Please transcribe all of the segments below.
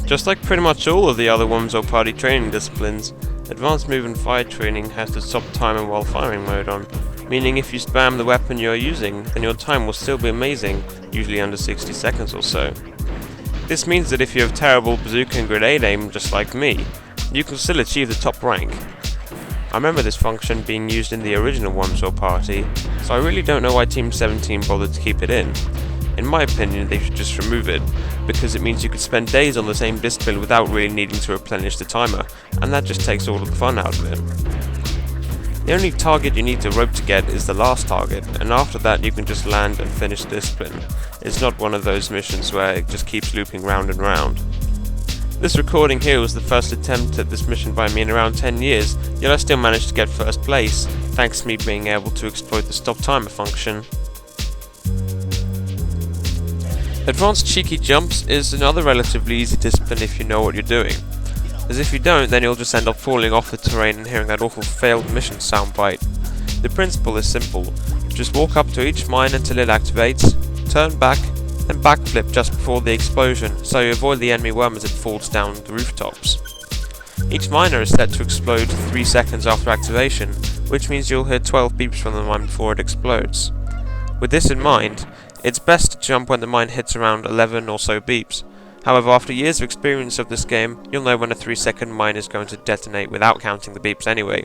Just like pretty much all of the other Worms or Party training disciplines, Advanced Move and Fire training has the stop timer while firing mode on, meaning if you spam the weapon you are using, then your time will still be amazing, usually under 60 seconds or so. This means that if you have terrible bazooka and grenade aim just like me, you can still achieve the top rank. I remember this function being used in the original Worms or Party, so I really don't know why Team 17 bothered to keep it in. In my opinion, they should just remove it, because it means you could spend days on the same discipline without really needing to replenish the timer, and that just takes all of the fun out of it. The only target you need to rope to get is the last target, and after that you can just land and finish the discipline. It's not one of those missions where it just keeps looping round and round. This recording here was the first attempt at this mission by me in around 10 years, yet I still managed to get first place, thanks to me being able to exploit the stop timer function. Advanced Cheeky Jumps is another relatively easy discipline if you know what you're doing, as if you don't, then you'll just end up falling off the terrain and hearing that awful failed mission soundbite. The principle is simple: just walk up to each mine until it activates, turn back, and backflip just before the explosion, so you avoid the enemy worm as it falls down the rooftops. Each miner is set to explode 3 seconds after activation, which means you'll hear 12 beeps from the mine before it explodes. With this in mind, it's best to jump when the mine hits around 11 or so beeps. However, after years of experience of this game, you'll know when a 3-second mine is going to detonate without counting the beeps anyway.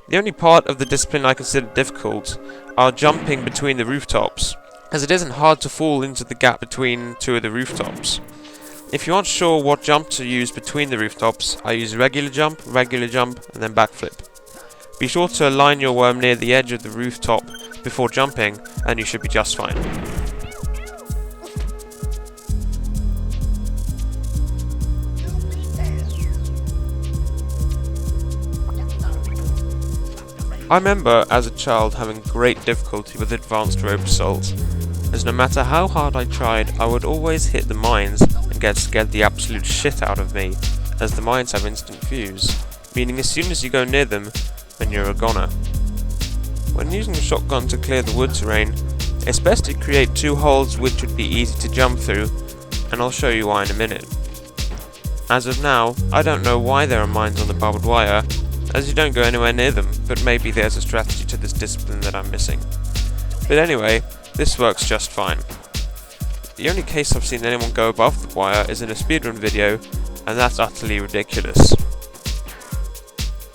The only part of the discipline I consider difficult are jumping between the rooftops, as it isn't hard to fall into the gap between two of the rooftops. If you aren't sure what jump to use between the rooftops, I use regular jump, and then backflip. Be sure to align your worm near the edge of the rooftop before jumping, and you should be just fine. I remember as a child having great difficulty with advanced rope assault, as no matter how hard I tried, I would always hit the mines and get scared the absolute shit out of me, as the mines have instant fuse, meaning as soon as you go near them, then you're a goner. When using a shotgun to clear the wood terrain, it's best to create 2 holes which would be easy to jump through, and I'll show you why in a minute. As of now, I don't know why there are mines on the barbed wire, as you don't go anywhere near them, but maybe there's a strategy to this discipline that I'm missing. But anyway, this works just fine. The only case I've seen anyone go above the wire is in a speedrun video, and that's utterly ridiculous.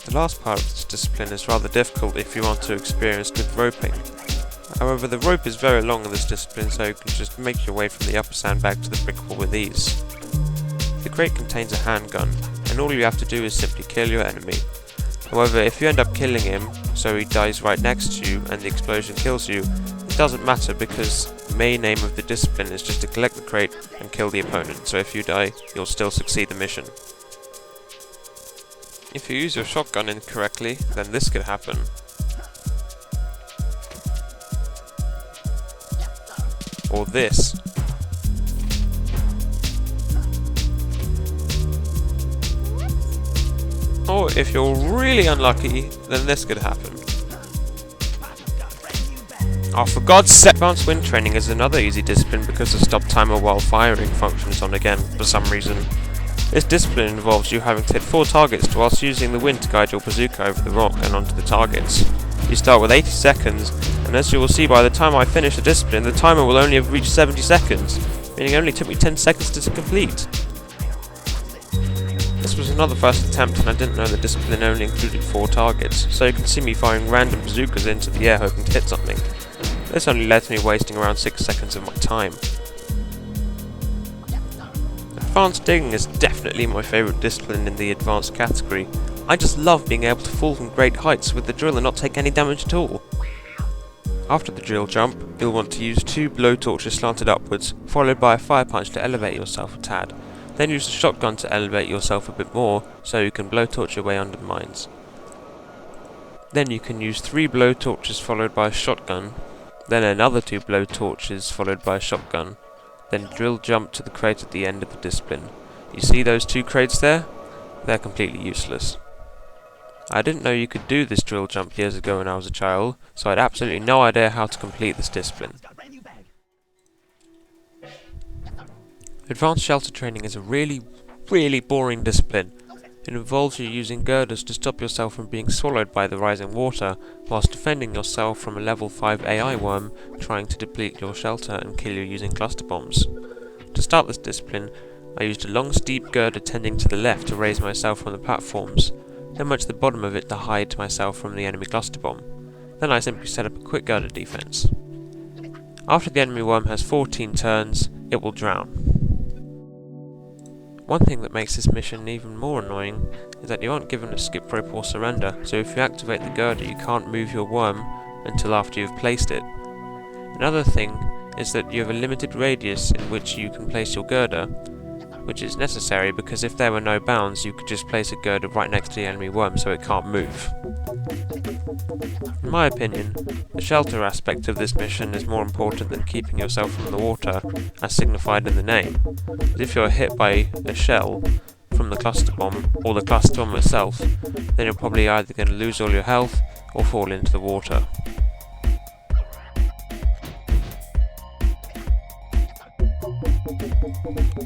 The last part of this discipline is rather difficult if you aren't too experienced with roping. However, the rope is very long in this discipline, so you can just make your way from the upper sandbag to the brick wall with ease. The crate contains a handgun, and all you have to do is simply kill your enemy. However, if you end up killing him, so he dies right next to you and the explosion kills you, it doesn't matter because the main aim of the discipline is just to collect the crate and kill the opponent, so if you die, you'll still succeed the mission. If you use your shotgun incorrectly, then this could happen. Or this. Or if you're really unlucky, then this could happen. Oh, for God's sake! Advanced wind training is another easy discipline because the stop timer while firing functions on again for some reason. This discipline involves you having to hit 4 targets whilst using the wind to guide your bazooka over the rock and onto the targets. You start with 80 seconds, and as you will see by the time I finish the discipline, the timer will only have reached 70 seconds, meaning it only took me 10 seconds to complete. This was another first attempt, and I didn't know the discipline only included 4 targets, so you can see me firing random bazookas into the air hoping to hit something. This only led to me wasting around 6 seconds of my time. Advanced digging is definitely my favourite discipline in the advanced category. I just love being able to fall from great heights with the drill and not take any damage at all. After the drill jump, you'll want to use 2 blowtorches slanted upwards, followed by a fire punch to elevate yourself a tad. Then use the shotgun to elevate yourself a bit more, so you can blowtorch your way under the mines. Then you can use 3 blowtorches followed by a shotgun, then another 2 blowtorches followed by a shotgun, then drill jump to the crate at the end of the discipline. You see those 2 crates there? They're completely useless. I didn't know you could do this drill jump years ago when I was a child, so I had absolutely no idea how to complete this discipline. Advanced shelter training is a really boring discipline. It involves you using girders to stop yourself from being swallowed by the rising water, whilst defending yourself from a level 5 AI worm trying to deplete your shelter and kill you using cluster bombs. To start this discipline, I used a long steep girder tending to the left to raise myself from the platforms, then went to the bottom of it to hide myself from the enemy cluster bomb. Then I simply set up a quick girder defense. After the enemy worm has 14 turns, it will drown. One thing that makes this mission even more annoying is that you aren't given a skip rope or surrender, so if you activate the girder you can't move your worm until after you've placed it. Another thing is that you have a limited radius in which you can place your girder, which is necessary because if there were no bounds you could just place a girder right next to the enemy worm so it can't move. In my opinion, the shelter aspect of this mission is more important than keeping yourself from the water, as signified in the name. But if you're hit by a shell from the cluster bomb, or the cluster bomb itself, then you're probably either going to lose all your health or fall into the water.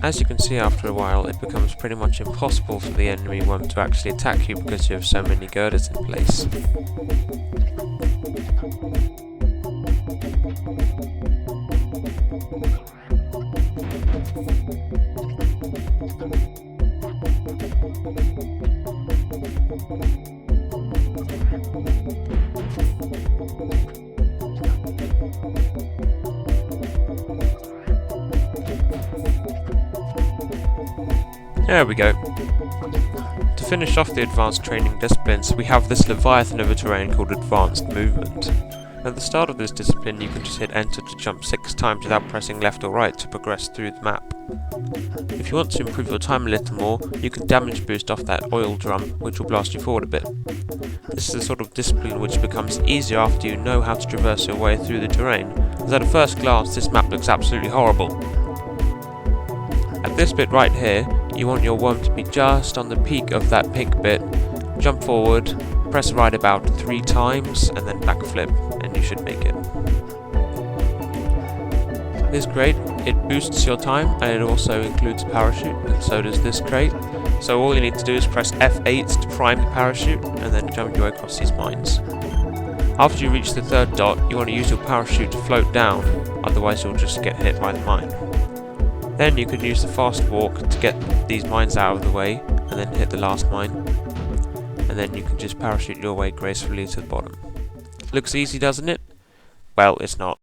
As you can see, after a while it becomes pretty much impossible for the enemy worm to actually attack you because you have so many girders in place. There we go. To finish off the advanced training disciplines, we have this leviathan of a terrain called advanced movement. At the start of this discipline you can just hit enter to jump 6 times without pressing left or right to progress through the map. If you want to improve your time a little more, you can damage boost off that oil drum, which will blast you forward a bit. This is the sort of discipline which becomes easier after you know how to traverse your way through the terrain, as at a first glance this map looks absolutely horrible. At this bit right here, you want your worm to be just on the peak of that pink bit, jump forward, press right about 3 times and then backflip, and you should make it. This crate, it boosts your time and it also includes a parachute, and so does this crate. So all you need to do is press F8 to prime the parachute and then jump your way across these mines. After you reach the 3rd dot, you want to use your parachute to float down, otherwise you'll just get hit by the mine. Then you can use the fast walk to get these mines out of the way and then hit the last mine, and then you can just parachute your way gracefully to the bottom. Looks easy, doesn't it? Well, it's not.